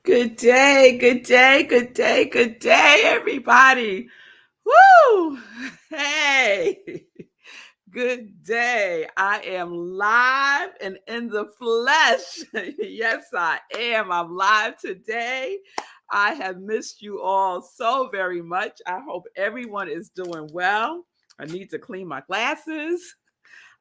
Good day, good day, good day, good day, everybody. Woo! Hey, good day. I am live and in the flesh. Yes, I am. I'm live today. I have missed you all so very much. I hope everyone is doing well. I need to clean my glasses.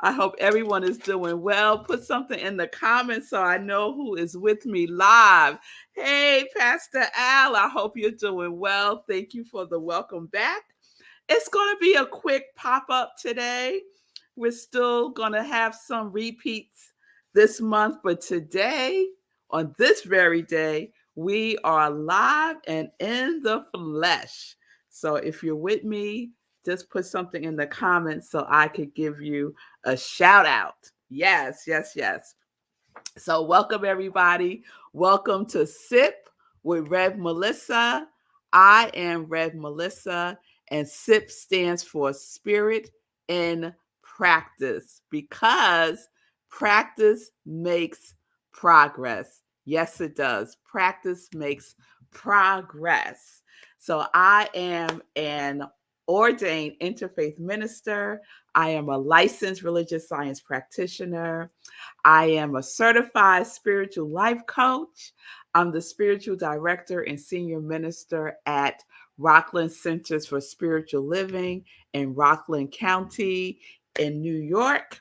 I hope everyone is doing well. Put something in the comments so I know who is with me live. Hey, Pastor Al, I hope you're doing well. Thank you for the welcome back. It's going to be a quick pop up today. We're still going to have some repeats this month, but today, on this very day, we are live and in the flesh. So if you're with me, just put something in the comments so I could give you a shout out. Yes, yes, yes. So welcome everybody. Welcome to Sip with Rev Melissa. I am Rev Melissa, and SIP stands for Spirit in Practice because practice makes progress. Yes, it does. Practice makes progress. So I am an ordained interfaith minister. I am a licensed religious science practitioner. I am a certified spiritual life coach. I'm the spiritual director and senior minister at Rockland Centers for Spiritual Living in Rockland County in New York.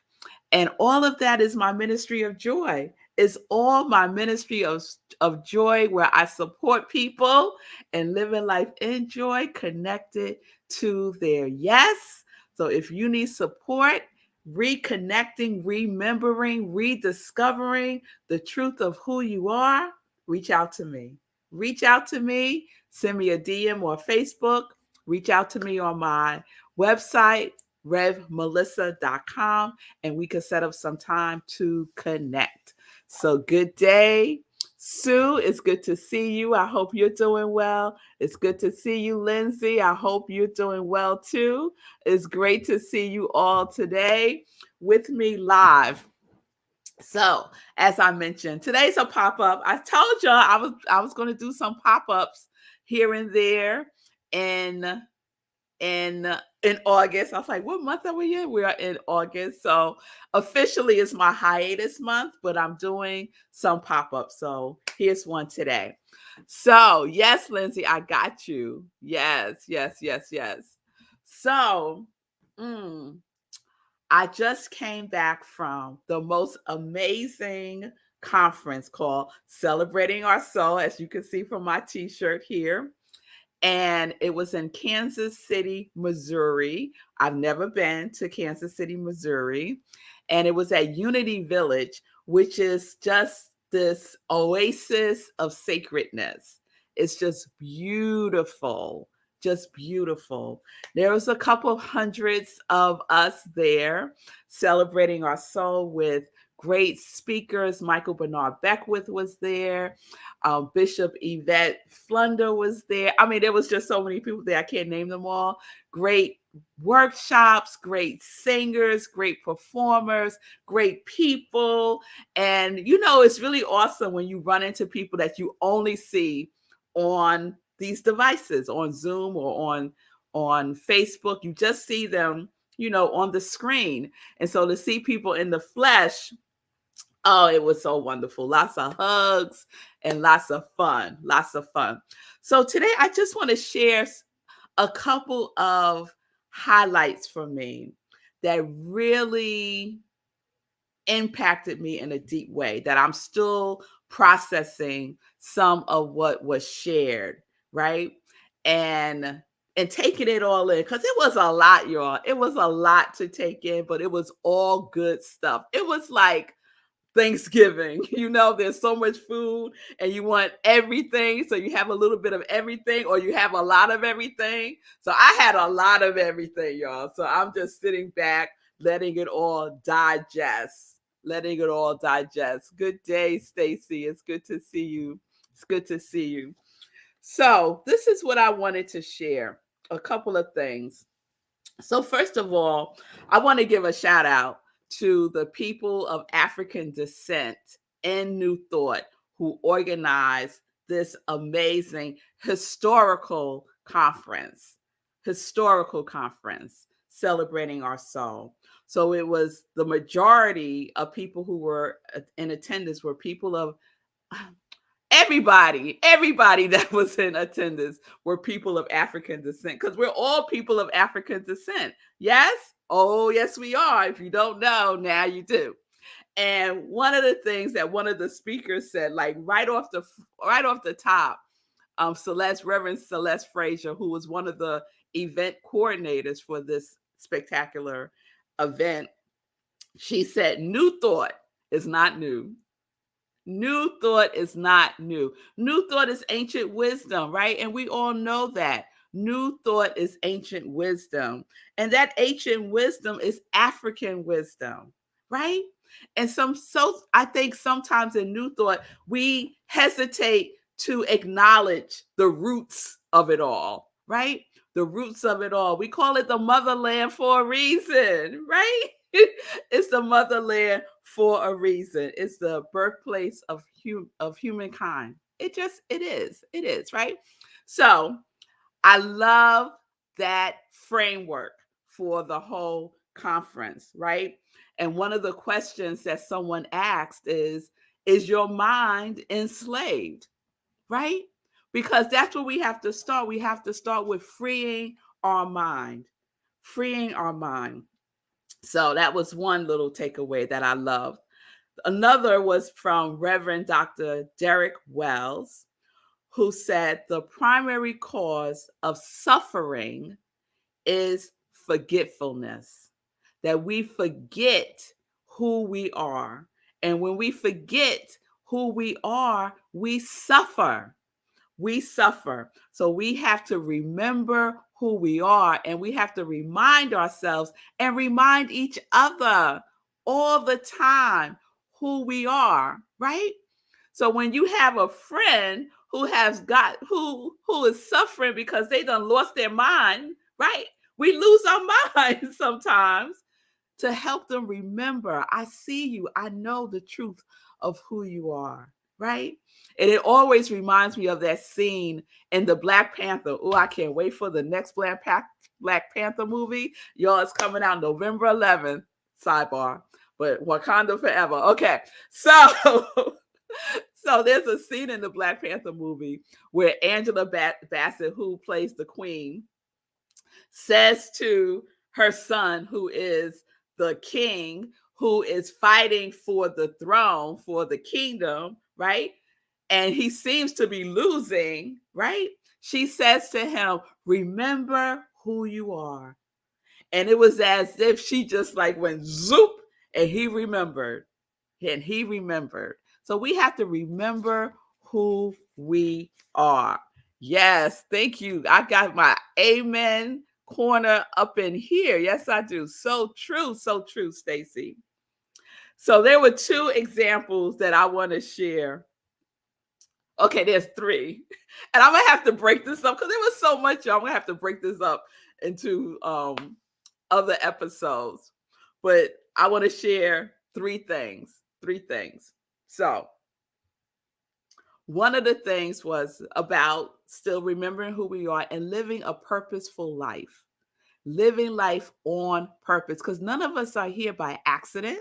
And all of that is my ministry of joy. It's all my ministry of joy where I support people and living life in joy connected to their yes. So if you need support, reconnecting, remembering, rediscovering the truth of who you are, reach out to me. Reach out to me, send me a DM or Facebook, reach out to me on my website, revmelissa.com, and we can set up some time to connect. So, good day. Sue, it's good to see you. I hope you're doing well. It's good to see you, Lindsay. I hope you're doing well too. It's great to see you all today with me live. So, as I mentioned, today's a pop-up. I told y'all I was going to do some pop-ups here and there in in August. I was like, what month are we in? We are in August. So officially it's my hiatus month, but I'm doing some pop-ups. So here's one today. So yes, Lindsay, I got you. Yes, yes, yes, yes. So I just came back from the most amazing conference called Celebrating Our Soul, as you can see from my t-shirt here, and it was in Kansas City, Missouri. I've never been to Kansas City, Missouri. And it was at Unity Village, which is just this oasis of sacredness. It's just beautiful, just beautiful. There was a couple hundreds of us there celebrating our soul with great speakers. Michael Bernard Beckwith was there. Bishop Yvette Flunder was there. I mean, there was just so many people there. I can't name them all. Great workshops, great singers, great performers, great people. And, it's really awesome when you run into people that you only see on these devices, on Zoom or on Facebook. You just see them, on the screen. And so to see people in the flesh, oh, it was so wonderful. Lots of hugs and lots of fun. Lots of fun. So today I just want to share a couple of highlights for me that really impacted me in a deep way, that I'm still processing some of what was shared, right? And taking it all in, because it was a lot, y'all. It was a lot to take in, but it was all good stuff. It was like Thanksgiving. There's so much food and you want everything. So you have a little bit of everything or you have a lot of everything. So I had a lot of everything, y'all. So I'm just sitting back, letting it all digest. Letting it all digest. Good day, Stacy. It's good to see you. It's good to see you. So this is what I wanted to share. A couple of things. So first of all, I want to give a shout out to the people of African descent in New Thought who organized this amazing historical conference celebrating our soul. So it was the majority of people who were in attendance were people of everybody that was in attendance were people of African descent, because we're all people of African descent. Yes? Oh, yes, we are. If you don't know, now you do. And one of the things that one of the speakers said, like right off the top, Reverend Celeste Frazier, who was one of the event coordinators for this spectacular event, she said, "New thought is not new. New thought is not new. New thought is ancient wisdom, right? And we all know that. New thought is ancient wisdom. And that ancient wisdom is African wisdom, right? And I think sometimes in new thought, we hesitate to acknowledge the roots of it all, right? The roots of it all. We call it the motherland for a reason, right? It's the motherland for a reason. It's the birthplace of humankind. It is, right? So I love that framework for the whole conference, right? And one of the questions that someone asked is your mind enslaved, right? Because that's where we have to start. We have to start with freeing our mind, freeing our mind. So that was one little takeaway that I loved. Another was from Reverend Dr. Derek Wells, who said the primary cause of suffering is forgetfulness, that we forget who we are. And when we forget who we are, we suffer. We suffer. So we have to remember who we are, and we have to remind ourselves and remind each other all the time who we are, right? So when you have a friend who is suffering because they done lost their mind, right? We lose our minds sometimes. To help them remember, I see you, I know the truth of who you are, right? And it always reminds me of that scene in the Black Panther. Oh, I can't wait for the next Black Panther movie. Y'all, it's coming out November 11th. Sidebar, but Wakanda forever. Okay, so so there's a scene in the Black Panther movie where Angela Bassett, who plays the Queen, says to her son, who is the king, who is fighting for the throne, for the kingdom, right? And he seems to be losing, right? She says to him, remember who you are. And it was as if she just like went zoop, and he remembered. And he remembered. So we have to remember who we are. Yes, thank you. I got my amen corner up in here. Yes, I do. So true, Stacy. So there were two examples that I want to share. Okay, there's three. And I'm going to have to break this up because there was so much. I'm going to have to break this up into other episodes. But I want to share three things. So one of the things was about still remembering who we are and living a purposeful life. Living life on purpose, because none of us are here by accident.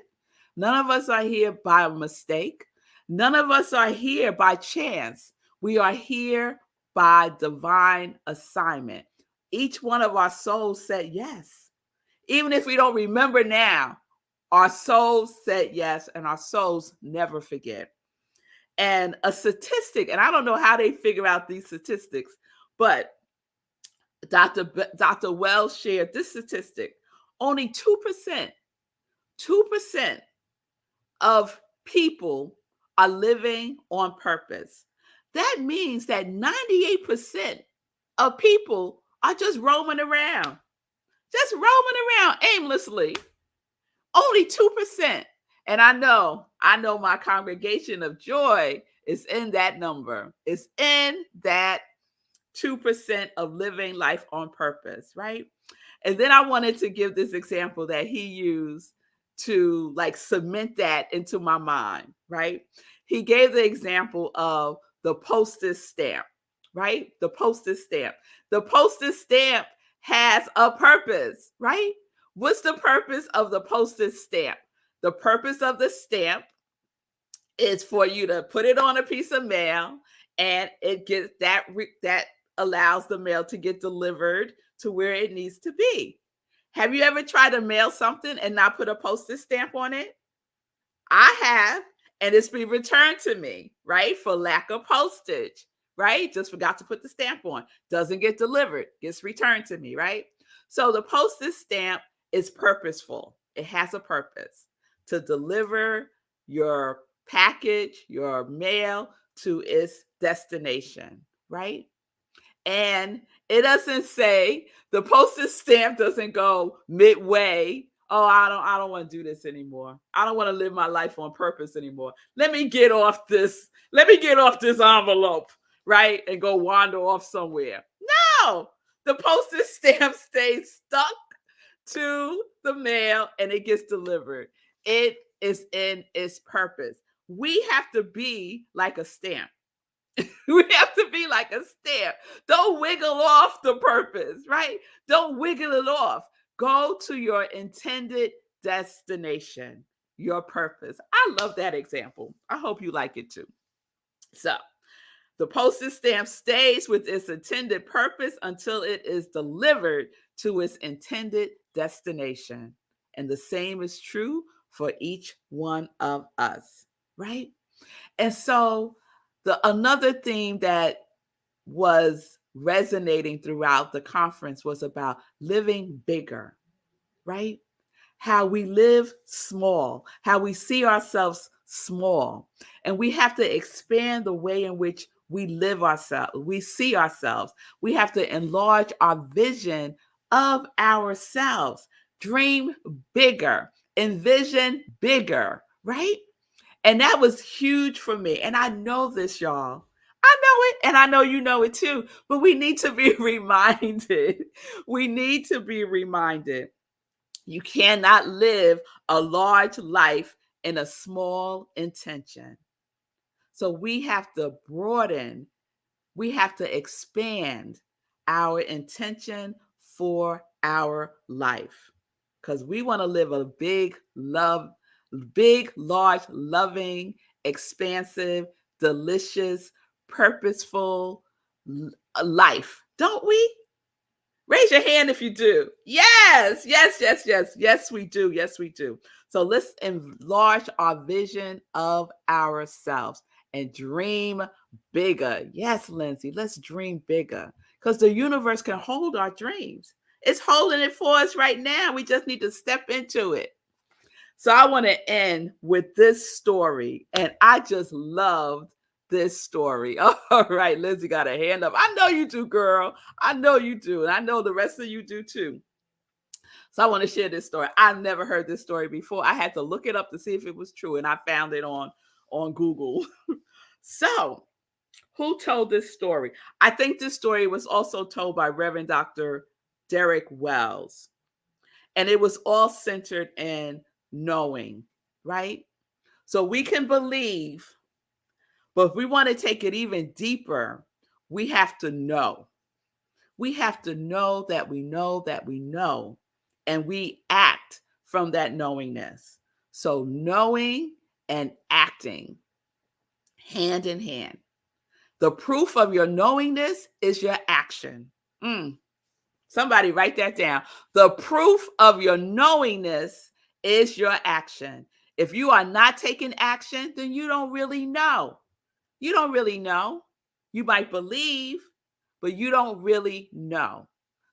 None of us are here by mistake. None of us are here by chance. We are here by divine assignment. Each one of our souls said yes. Even if we don't remember now, our souls said yes, and our souls never forget. And a statistic, and I don't know how they figure out these statistics, but Dr. Wells shared this statistic. Only 2% of people are living on purpose. That means that 98% of people are just roaming around aimlessly. Only 2%. And I know my congregation of joy is in that number. It's in that 2% of living life on purpose, right? And then I wanted to give this example that he used to like cement that into my mind, right? He gave the example of the postage stamp, right? The postage stamp. The postage stamp has a purpose, right? What's the purpose of the postage stamp? The purpose of the stamp is for you to put it on a piece of mail, and it gets that allows the mail to get delivered to where it needs to be. Have you ever tried to mail something and not put a postage stamp on it? I have, and it's been returned to me, right? For lack of postage, right? Just forgot to put the stamp on. Doesn't get delivered, gets returned to me, right? So the postage stamp is purposeful. It has a purpose to deliver your package, your mail to its destination, right? And it doesn't say, the postage stamp doesn't go midway. Oh, I don't want to do this anymore. I don't want to live my life on purpose anymore. Let me get off this. Let me get off this envelope, right? And go wander off somewhere. No, the postage stamp stays stuck to the mail and it gets delivered. It is in its purpose. We have to be like a stamp. We have to be like a stamp. Don't wiggle off the purpose, right? Don't wiggle it off. Go to your intended destination, your purpose. I love that example. I hope you like it too. So, the postage stamp stays with its intended purpose until it is delivered to its intended destination. And the same is true for each one of us, right? And so, another theme that was resonating throughout the conference was about living bigger, right? How we live small, how we see ourselves small. And we have to expand the way in which we live ourselves, we see ourselves. We have to enlarge our vision of ourselves. Dream bigger, envision bigger, right? And that was huge for me. And I know this, y'all. I know it, and I know you know it too. But we need to be reminded. We need to be reminded. You cannot live a large life in a small intention. So we have to broaden, we have to expand our intention for our life, because we want to live a big, large, loving, expansive, delicious, purposeful life, don't we? Raise your hand if you do. Yes, yes, yes, yes. Yes, we do. Yes, we do. So let's enlarge our vision of ourselves and dream bigger. Yes, Lindsay, let's dream bigger, because the universe can hold our dreams. It's holding it for us right now. We just need to step into it. So I want to end with this story, and I just loved this story. All right, Lizzie got a hand up. I know you do, girl. I know you do, and I know the rest of you do too. So I want to share this story. I've never heard this story before. I had to look it up to see if it was true, and I found it on Google. So, who told this story? I think this story was also told by Reverend Dr. Derek Wells. And it was all centered in knowing, right? So we can believe, but if we want to take it even deeper, we have to know. We have to know that we know that we know, and we act from that knowingness. So knowing and acting hand in hand. The proof of your knowingness is your action. Somebody write that down. The proof of your knowingness is your action. If you are not taking action, then you don't really know. You don't really know. You might believe, but you don't really know.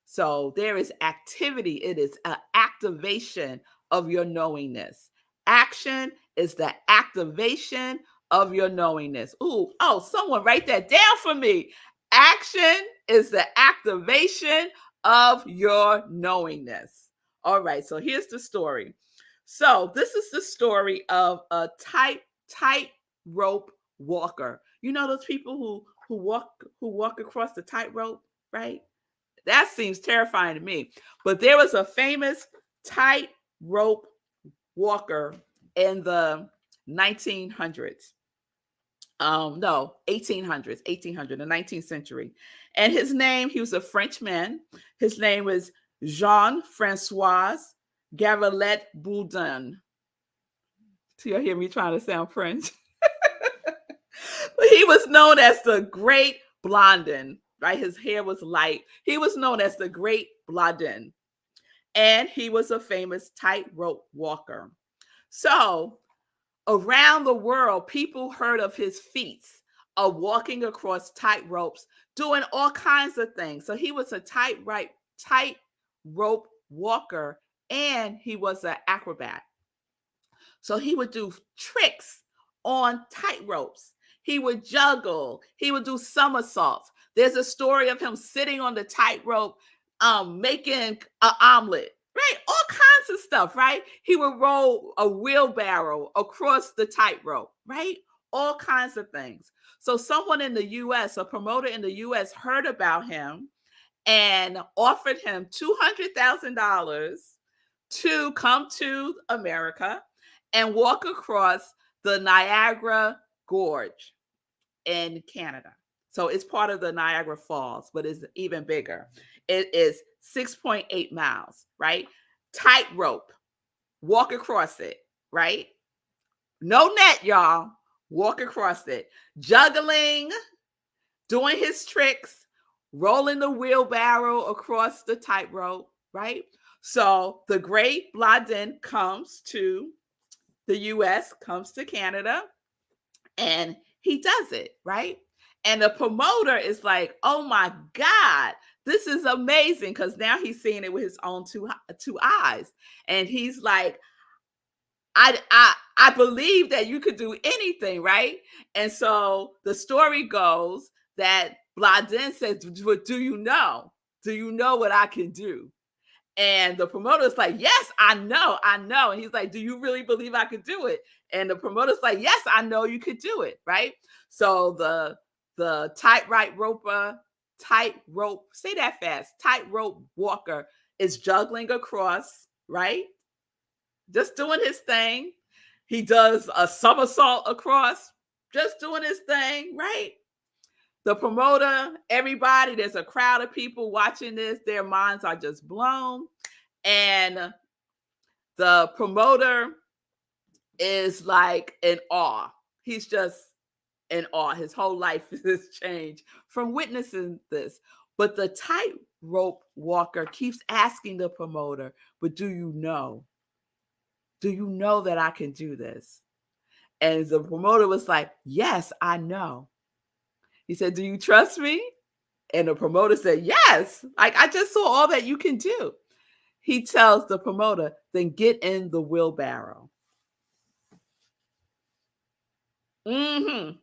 So there is activity. It is an activation of your knowingness. Action is the activation of your knowingness. Someone write that down for me. Action is the activation of your knowingness. All right, so here's the story. So this is the story of a tightrope walker. You know those people who walk across the tightrope, right? That seems terrifying to me. But there was a famous tightrope walker in the 1900s. No, 1800s, 1800, the 19th century. And his name, he was a Frenchman. His name was Jean-François Gavalet Boudin. So you'll hear me trying to sound French. But he was known as the Great Blondin, right? His hair was light. He was known as the Great Blondin. And he was a famous tightrope walker. So around the world, people heard of his feats of walking across tight ropes, doing all kinds of things. So he was a tightrope walker, and he was an acrobat. So he would do tricks on tight ropes. He would juggle. He would do somersaults. There's a story of him sitting on the tightrope, making an omelet, right? All kinds of stuff, right? He would roll a wheelbarrow across the tightrope, right? All kinds of things. So someone in the US, a promoter in the US, heard about him and offered him $200,000 to come to America and walk across the Niagara Gorge in Canada. So it's part of the Niagara Falls, but it's even bigger. It is 6.8 miles, right? Tightrope, walk across it, right? No net, y'all. Walk across it. Juggling, doing his tricks, rolling the wheelbarrow across the tightrope, right? So the Great Blondin comes to the US, comes to Canada, and he does it, right? And the promoter is like, oh my God, this is amazing. Because now he's seeing it with his own two eyes. And he's like, I believe that you could do anything, right? And so the story goes that Blondin says, do you know? Do you know what I can do? And the promoter's like, yes, I know. And he's like, do you really believe I could do it? And the promoter's like, yes, I know you could do it, right? So the tightrope, say that fast, tightrope walker is juggling across, right? Just doing his thing. He does a somersault across, just doing his thing, right? The promoter, everybody, there's a crowd of people watching this. Their minds are just blown. And the promoter is like in awe. He's just in awe. His whole life has changed from witnessing this. But the tightrope walker keeps asking the promoter, but do you know? Do you know that I can do this? And the promoter was like, yes, I know. He said, do you trust me? And the promoter said, yes, like I just saw all that you can do. He tells the promoter, then get in the wheelbarrow. Get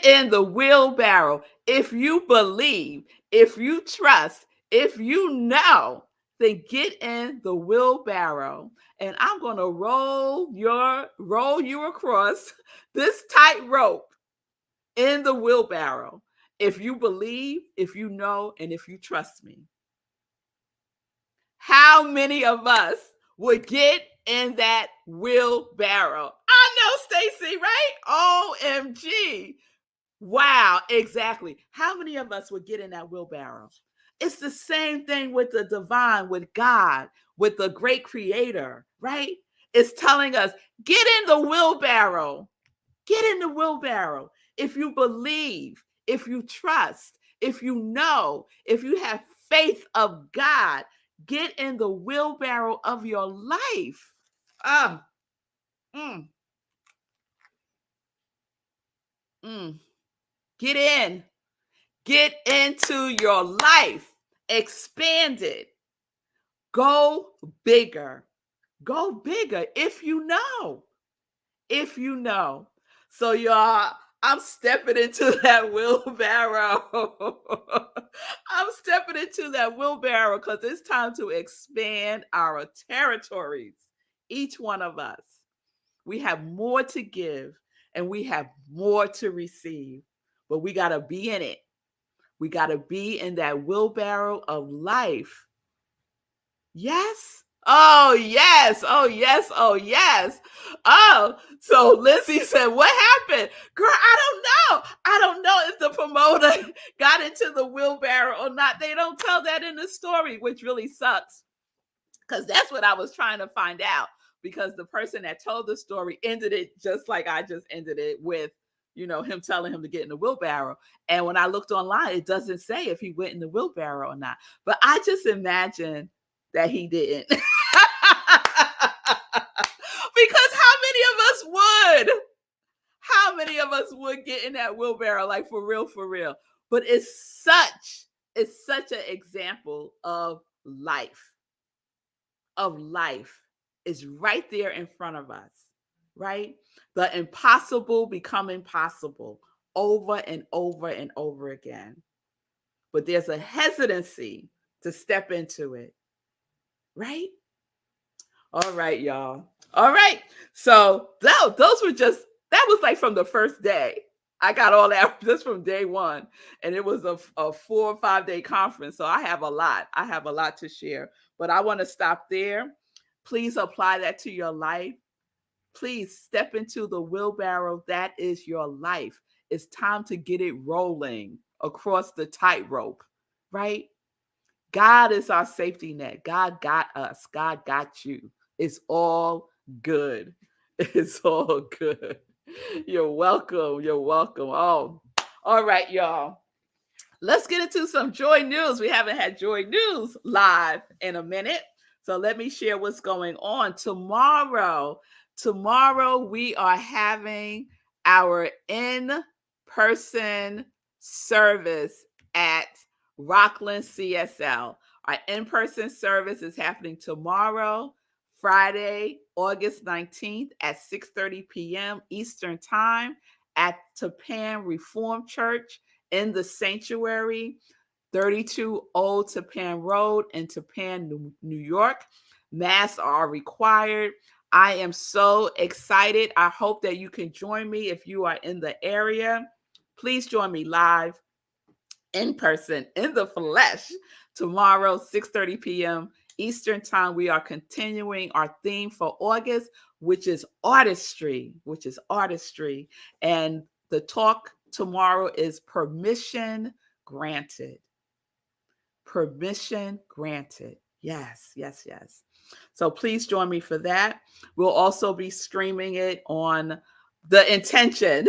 in the wheelbarrow. If you believe, if you trust, if you know, then get in the wheelbarrow. And I'm going to roll you across this tightrope in the wheelbarrow. If you believe, if you know, and if you trust me. How many of us would get in that wheelbarrow? I know, Stacy, right? OMG. Wow, exactly. How many of us would get in that wheelbarrow? It's the same thing with the divine, with God, with the great creator, right? It's telling us, get in the wheelbarrow. Get in the wheelbarrow. If you believe, if you trust, if you know, if you have faith of God, get in the wheelbarrow of your life. Ah, mm, mm. Get in. Get into your life. Expand it. Go bigger. Go bigger if you know. If you know. So, y'all, I'm stepping into that wheelbarrow. I'm stepping into that wheelbarrow because it's time to expand our territories. Each one of us. We have more to give and we have more to receive, but we got to be in it. We got to be in that wheelbarrow of life. Yes? Oh, yes. Oh, yes. Oh, yes. Oh, so Lizzie said, what happened? Girl, I don't know. I don't know if the promoter got into the wheelbarrow or not. They don't tell that in the story, which really sucks because that's what I was trying to find out. Because the person that told the story ended it just like I just ended it with, him telling him to get in the wheelbarrow. And when I looked online, it doesn't say if he went in the wheelbarrow or not. But I just imagine that he didn't. Because how many of us would? How many of us would get in that wheelbarrow? Like for real, for real. But it's such an example life of life is right there in front of us, right? The impossible becoming possible over and over and over again. But there's a hesitancy to step into it, right? All right, y'all. All right. So those were that was like from the first day. I got all that just from day one. And it was a 4 or 5 day conference. So I have a lot. I have a lot to share. But I want to stop there. Please apply that to your life. Please step into the wheelbarrow. That is your life. It's time to get it rolling across the tightrope, right? God is our safety net. God got us. God got you. It's all good. It's all good. You're welcome. You're welcome. Oh, all right, y'all. Let's get into some joy news. We haven't had joy news live in a minute. So let me share what's going on. Tomorrow we are having our in-person service at Rockland CSL. Our in-person service is happening tomorrow, Friday, August 19th at 6:30 p.m. Eastern Time at Tapan Reformed Church in the sanctuary, 32 Old Tapan Road in Tapan, New York. Masks are required. I am so excited. I hope that you can join me if you are in the area. Please join me live in person, in the flesh, tomorrow, 6:30 p.m. Eastern Time. We are continuing our theme for August, which is artistry, And the talk tomorrow is permission granted. Permission granted. Yes, yes, yes. So please join me for that. We'll also be streaming it on the intention.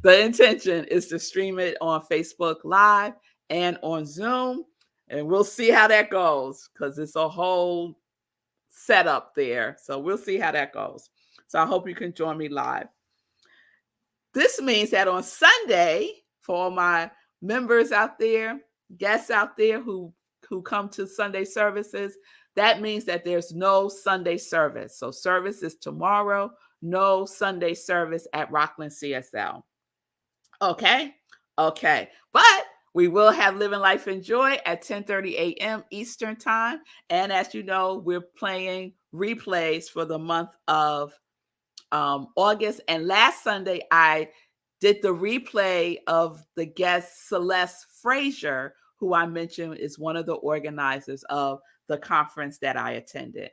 The intention is to stream it on Facebook Live and on Zoom. And we'll see how that goes because it's a whole setup there. So we'll see how that goes. So I hope you can join me live. This means that on Sunday, for all my members out there, guests out there who come to Sunday services, that means that there's no Sunday service. So service is tomorrow, no Sunday service at Rockland CSL. Okay? Okay. But we will have Living Life in Joy at 10:30 a.m. Eastern Time. And as you know, we're playing replays for the month of August. And last Sunday, I did the replay of the guest Celeste Frazier, who I mentioned is one of the organizers of the conference that I attended.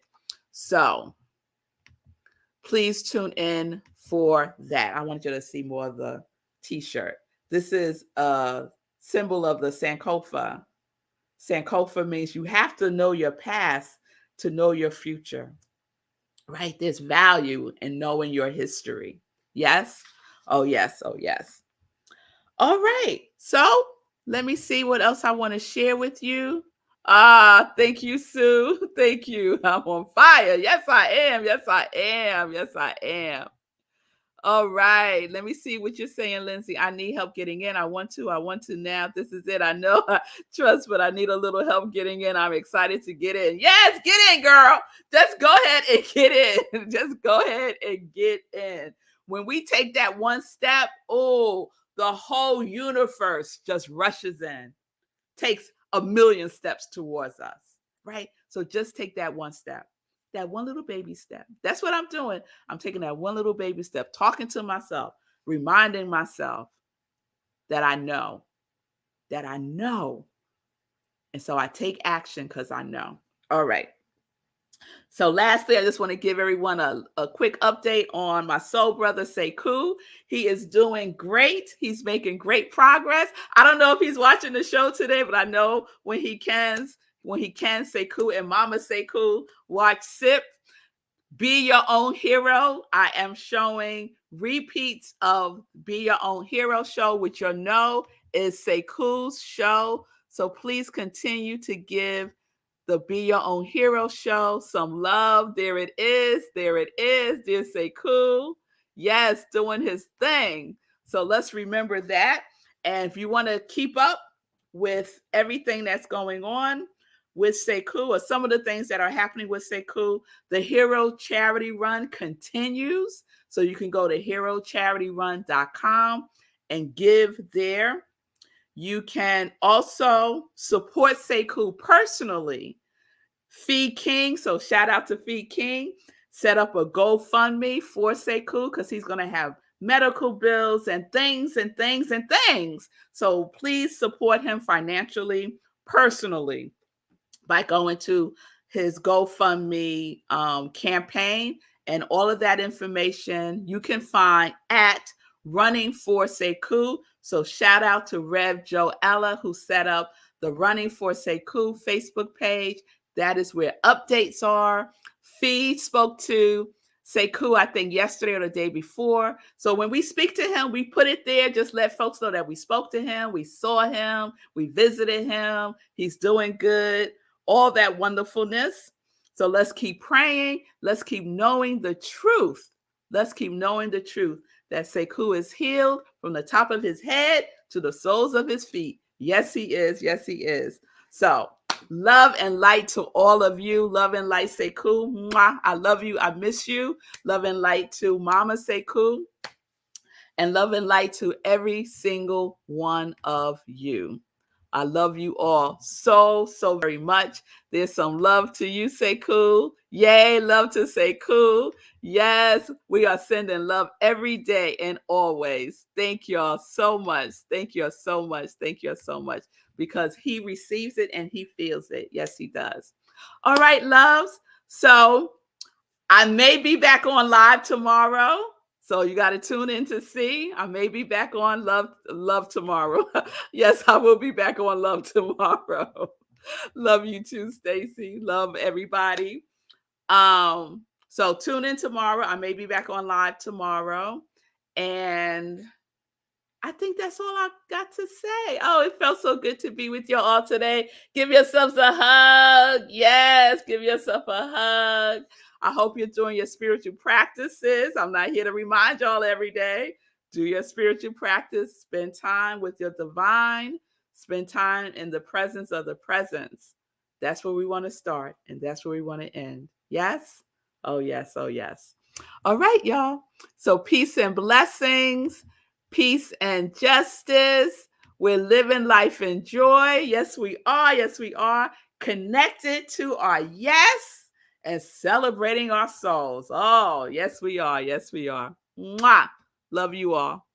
So please tune in for that. I want you to see more of the t-shirt. This is a symbol of the Sankofa. Sankofa means you have to know your past to know your future. Right? There's value in knowing your history. Yes? Oh, yes. Oh, yes. All right. So let me see what else I want to share with you. Thank you, Sue. Thank you. I'm on fire. Yes, I am. Yes, I am. Yes, I am. All right. Let me see what you're saying, Lindsay. I need help getting in. I want to now. This is it. I know I trust, but I need a little help getting in. I'm excited to get in. Yes, get in, girl. Just go ahead and get in. Just go ahead and get in. When we take that one step, oh, the whole universe just rushes in, takes a million steps towards us, right? So just take that one step. That one little baby step. That's what I'm doing. I'm taking that one little baby step, talking to myself, reminding myself that I know, that I know. And so I take action because I know. All right. So lastly, I just want to give everyone a quick update on my soul brother, Sekou. He is doing great. He's making great progress. I don't know if he's watching the show today, but I know when he can, Sekou and Mama Sekou watch SIP. Be Your Own Hero. I am showing repeats of Be Your Own Hero show, which you'll know is Sekou's show. So please continue to give the Be Your Own Hero show some love. There it is. There it is. Dear Sekou. Yes, doing his thing. So let's remember that. And if you want to keep up with everything that's going on with Sekou, or some of the things that are happening with Sekou, the Hero Charity Run continues. So you can go to herocharityrun.com and give there. You can also support Sekou personally. Feed King, so shout out to Feed King, set up a GoFundMe for Sekou because he's going to have medical bills and things and things and things. So please support him financially, personally, by going to his GoFundMe campaign. And all of that information you can find at Running for Sekou. So shout out to Rev Joella, who set up the Running for Sekou Facebook page. That is where updates are. Fee spoke to Sekou, I think, yesterday or the day before. So when we speak to him, we put it there. Just let folks know that we spoke to him, we saw him, we visited him. He's doing good. All that wonderfulness. So let's keep praying. Let's keep knowing the truth. Let's keep knowing the truth that Sekou is healed from the top of his head to the soles of his feet. Yes, he is. Yes, he is. So love and light to all of you. Love and light, Sekou. Mwah. I love you. I miss you. Love and light to Mama Sekou. And love and light to every single one of you. I love you all so, so very much. There's some love to you, Sekou. Yay, love to Sekou. Yes, we are sending love every day and always. Thank y'all so much. Thank you so much. Thank you so much. Because he receives it and he feels it. Yes, he does. All right, loves. So I may be back on live tomorrow. So you got to tune in to see. I may be back on Love tomorrow. Yes, I will be back on Love tomorrow. Love you too, Stacy. Love everybody. So tune in tomorrow. I may be back on live tomorrow. And I think that's all I've got to say. Oh, it felt so good to be with you all today. Give yourselves a hug. Yes, give yourself a hug. I hope you're doing your spiritual practices. I'm not here to remind y'all every day. Do your spiritual practice. Spend time with your divine. Spend time in the presence of the presence. That's where we want to start, and that's where we want to end. Yes? Oh, yes. Oh, yes. All right, y'all. So peace and blessings. Peace and justice. We're living life in joy. Yes, we are. Yes, we are. Connected to our yes and celebrating our souls. Oh, yes, we are. Yes, we are. Mwah. Love you all.